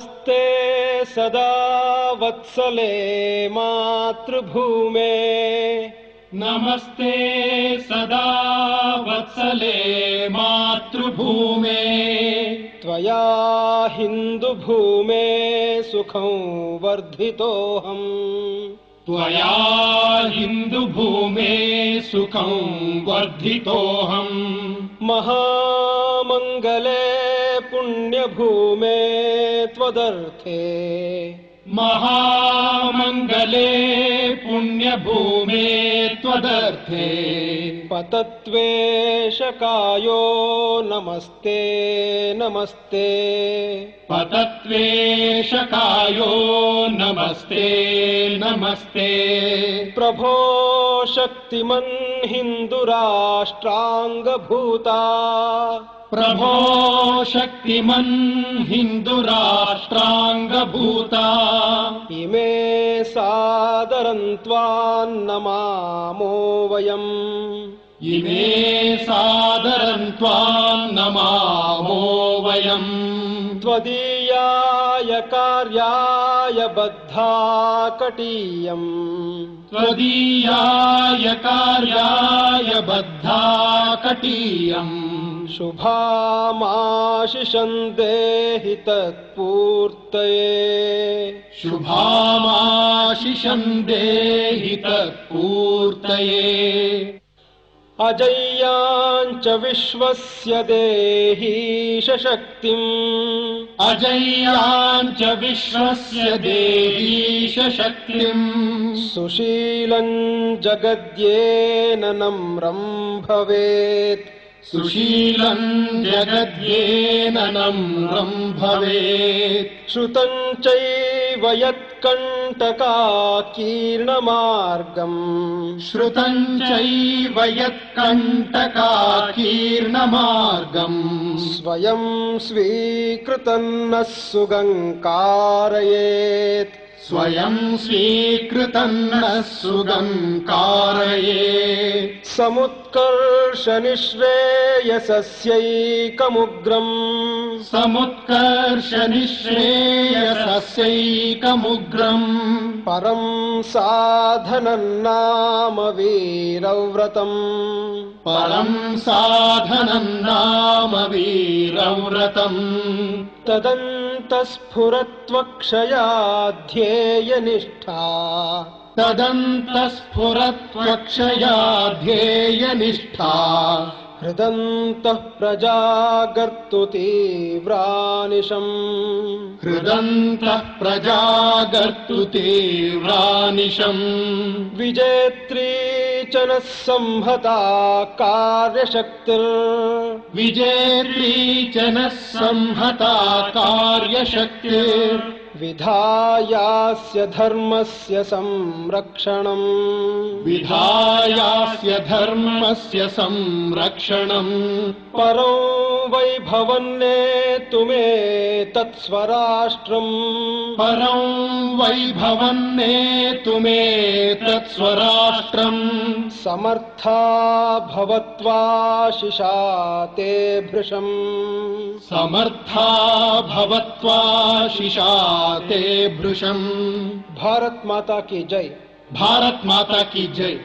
नमस्ते सदा वत्सले मातृभूमे। नमस्ते सदा वत्सले मातृभूमे। त्वया हिन्दुभूमे सुखं वर्धितोऽहम्। त्वया हिन्दुभूमे सुखं वर्धितोऽहम्। महामङ्गले पुण्यभूमे त्वदर्थे। महामङ्गले पुण्यभूमे त्वदर्थे। पतत्वेशकायो नमस्ते नमस्ते। पतत्वेशकायो नमस्ते नमस्ते। प्रभो शक्तिमन् हिन्दुराष्ट्राङ्गभूता। प्रभो शक्तिमन् हिन्दुराष्ट्राङ्गभूता। इमे सादरं त्वां नमामो वयम्। इमे सादरं त्वां नमामो वयम्। त्वदीयाय कार्याय बद्धा कटीयम्। त्वदीयाय कार्याय बद्धा कटीयम्। शुभामाशिषं देहि तत्पूर्तये। शुभामाशिषं देहि तत्पूर्तये। अजय्याञ्च विश्वस्य देहीश शक्तिम्। अजय्याञ्च विश्वस्य देहीश शक्तिम्। सुशीलं जगद्येन नम्रं भवेत्। सुशीलं जगद्येन नम्रं भवेत्। श्रुतं चैव यत्कण्टकाकीर्णमार्गम्। श्रुतं चैव यत्कण्टकाकीर्णमार्गम्। स्वयं स्वीकृतं नः सुगङ्कारयेत्। स्वयं स्वीकृतं नः सुगङ्कारयेत्। समुत्कर्षनिःश्रेयसस्यैकमुग्रम्। समुत्कर्षनिःश्रेयसस्यैकमुग्रम्। परं साधनं नाम वीरव्रतम्। परं साधनं नाम वीरव्रतम्। तदन्तस्फुरत्वक्षया ध्येयनिष्ठा। तदन्तस्फुरत्वक्षया ध्येयनिष्ठा। हृदन्तः प्रजागर्तु तीव्रानिशम्। हृदन्तः प्रजागर्तु तीव्रानिशम्। विजेत्री च नः संहता कार्यशक्तिर्। विजेत्री च नः संहता कार्यशक्तिर्। विधायास्य धर्मस्य संरक्षणम्। विधायास्य धर्मस्य संरक्षणम्। परो वैभवन्नेतुमेतत्स्वराष्ट्रम्। परं वैभवन्नेतुमेतत्स्वराष्ट्रम्। समर्था भवत्वाशिषा ते भृशम्। समर्था भवत्वाशिषा ते भृशम्। भारत माता की जय। भारत माता की जय।